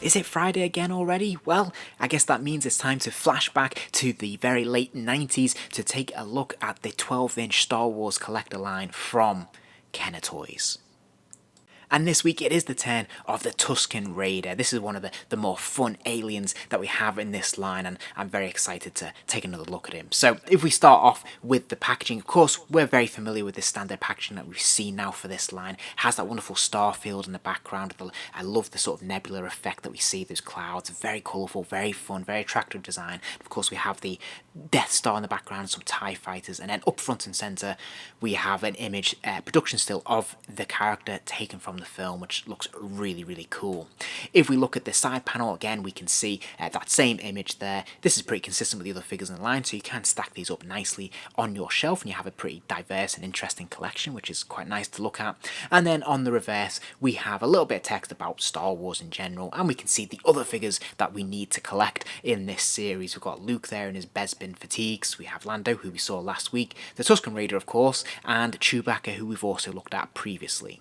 Is it Friday again already? Well, I guess that means it's time to flash back to the very late 90s to take a look at the 12-inch Star Wars collector line from Kenner Toys. And this week it is the turn of the Tusken Raider. This is one of the more fun aliens that we have in this line, and I'm very excited to take another look at him. So if we start off with the packaging, of course we're very familiar with the standard packaging that we've seen now for this line. It has that wonderful star field in the background. I love the sort of nebula effect that we see, those clouds. Very colourful, very fun, very attractive design. Of course we have the Death Star in the background, some TIE fighters, and then up front and centre we have an image, production still of the character taken from the film, which looks really cool. If we look at the side panel again, we can see that same image there. This is pretty consistent with the other figures in the line, so you can stack these up nicely on your shelf and you have a pretty diverse and interesting collection, which is quite nice to look at. And then on the reverse we have a little bit of text about Star Wars in general, and we can see the other figures that we need to collect in this series. We've got Luke there in his Bespin fatigues, we have Lando, who we saw last week, the Tusken Raider of course, and Chewbacca, who we've also looked at previously.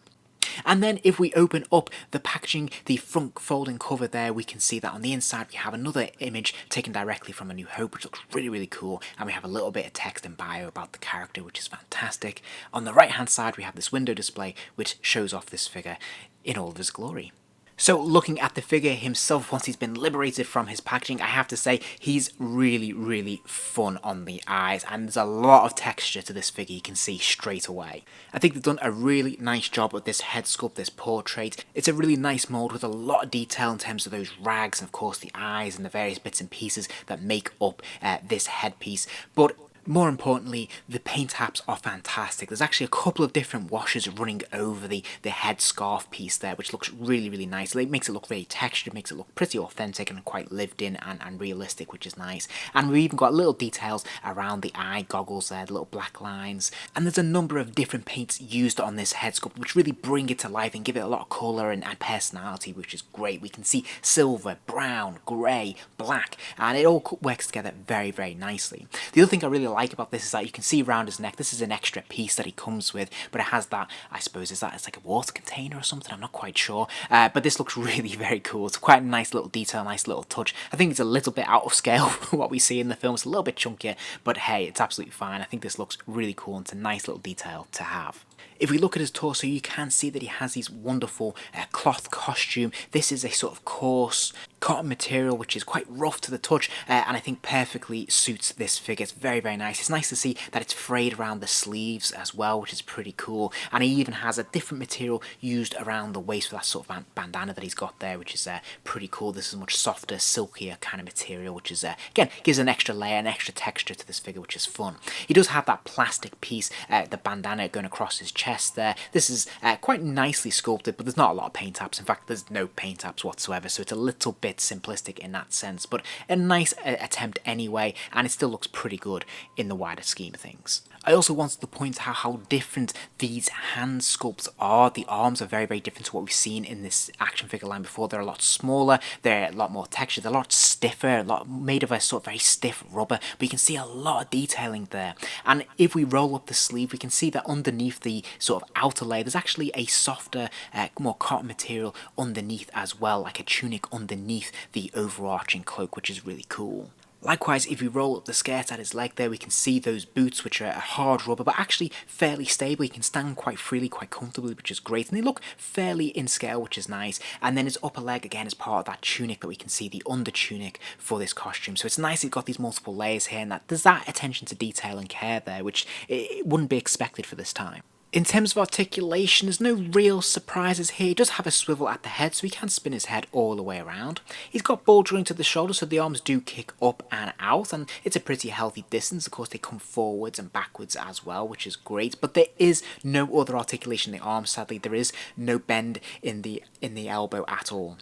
And then if we open up the packaging, the front folding cover there, we can see that on the inside we have another image taken directly from A New Hope, which looks really cool, and we have a little bit of text and bio about the character, which is fantastic. On the right hand side we have this window display which shows off this figure in all of his glory. So looking at the figure himself once he's been liberated from his packaging, I have to say he's really fun on the eyes, and there's a lot of texture to this figure you can see straight away. I think they've done a really nice job with this head sculpt, this portrait. It's a really nice mould with a lot of detail in terms of those rags and of course the eyes and the various bits and pieces that make up this headpiece. But more importantly, the paint apps are fantastic. There's actually a couple of different washes running over the head scarf piece there, which looks really nice. It makes it look very textured, makes it look pretty authentic and quite lived in and realistic, which is nice. And we've even got little details around the eye goggles there, the little black lines. And there's a number of different paints used on this head sculpt which really bring it to life and give it a lot of colour and personality, which is great. We can see silver, brown, grey, black, and it all works together very nicely. The other thing I really like about this is that you can see around his neck, this is an extra piece that he comes with, but it has that, I suppose, it's like a water container or something, I'm not quite sure, but this looks really very cool. It's quite a nice little detail, nice little touch. I think it's a little bit out of scale for what we see in the film, it's a little bit chunkier, but hey, it's absolutely fine. I think this looks really cool and it's a nice little detail to have. If we look at his torso, you can see that he has these wonderful cloth costume. This is a sort of coarse cotton material which is quite rough to the touch, and I think perfectly suits this figure. It's very nice. It's nice to see that it's frayed around the sleeves as well, which is pretty cool, and he even has a different material used around the waist for that sort of bandana that he's got there, which is pretty cool. This is a much softer, silkier kind of material, which is again gives an extra layer, an extra texture to this figure, which is fun. He does have that plastic piece, the bandana going across his chest there. This is quite nicely sculpted, but there's not a lot of paint apps. In fact, there's no paint apps whatsoever, so it's a little bit simplistic in that sense, but a nice attempt anyway, and it still looks pretty good in the wider scheme of things. I also wanted to point out how different these hand sculpts are. The arms are very different to what we've seen in this action figure line before. They're a lot smaller, they're a lot more textured, they're a lot stiffer, a lot made of a sort of very stiff rubber, but you can see a lot of detailing there. And if we roll up the sleeve, we can see that underneath the sort of outer layer, there's actually a softer, more cotton material underneath as well, like a tunic underneath the overarching cloak, which is really cool. Likewise, if we roll up the skirt at his leg there, we can see those boots, which are a hard rubber, but actually fairly stable. He can stand quite freely, quite comfortably, which is great. And they look fairly in scale, which is nice. And then his upper leg, again, is part of that tunic that we can see, the under tunic for this costume. So it's nice he's got these multiple layers here, and that there's that attention to detail and care there, which it wouldn't be expected for this time. In terms of articulation, there's no real surprises here. He does have a swivel at the head, so he can spin his head all the way around. He's got ball joint to the shoulder, so the arms do kick up and out, and it's a pretty healthy distance. Of course, they come forwards and backwards as well, which is great, but there is no other articulation in the arms, sadly. There is no bend in the elbow at all.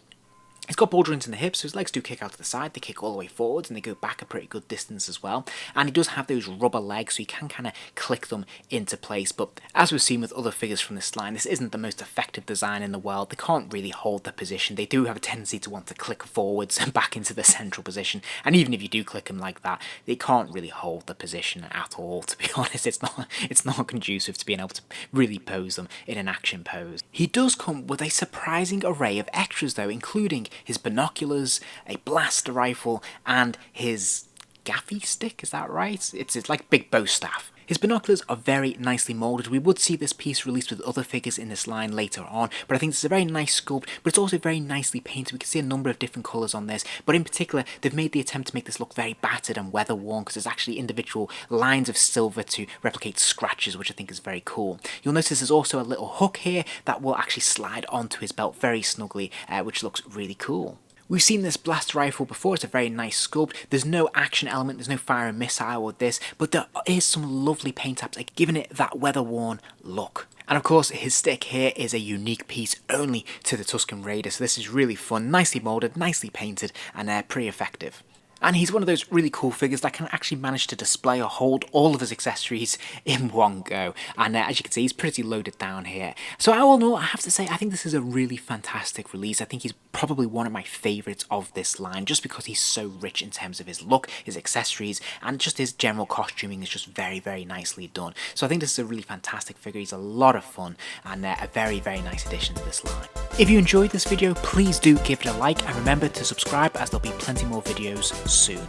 He's got ball joints in the hips, so his legs do kick out to the side, they kick all the way forwards, and they go back a pretty good distance as well. And he does have those rubber legs, so you can kind of click them into place. But as we've seen with other figures from this line, this isn't the most effective design in the world. They can't really hold the position. They do have a tendency to want to click forwards and back into the central position. And even if you do click them like that, they can't really hold the position at all, to be honest. It's not conducive to being able to really pose them in an action pose. He does come with a surprising array of extras though, including his binoculars, a blaster rifle, and his gaffy stick, is that right? It's like big bow staff. His binoculars are very nicely moulded. We would see this piece released with other figures in this line later on, but I think this is a very nice sculpt, but it's also very nicely painted. We can see a number of different colours on this, but in particular, they've made the attempt to make this look very battered and weather-worn, because there's actually individual lines of silver to replicate scratches, which I think is very cool. You'll notice there's also a little hook here that will actually slide onto his belt very snugly, which looks really cool. We've seen this blaster rifle before, it's a very nice sculpt. There's no action element, there's no fire and missile with this, but there is some lovely paint apps, like giving it that weather-worn look. And of course, his stick here is a unique piece only to the Tusken Raider, so this is really fun, nicely moulded, nicely painted, and pretty effective. And he's one of those really cool figures that can actually manage to display or hold all of his accessories in one go. And as you can see, he's pretty loaded down here. So all in all, I have to say, I think this is a really fantastic release. I think he's probably one of my favourites of this line, just because he's so rich in terms of his look, his accessories, and just his general costuming is just very, very nicely done. So I think this is a really fantastic figure. He's a lot of fun and a very, very nice addition to this line. If you enjoyed this video, please do give it a like, and remember to subscribe, as there'll be plenty more videos soon.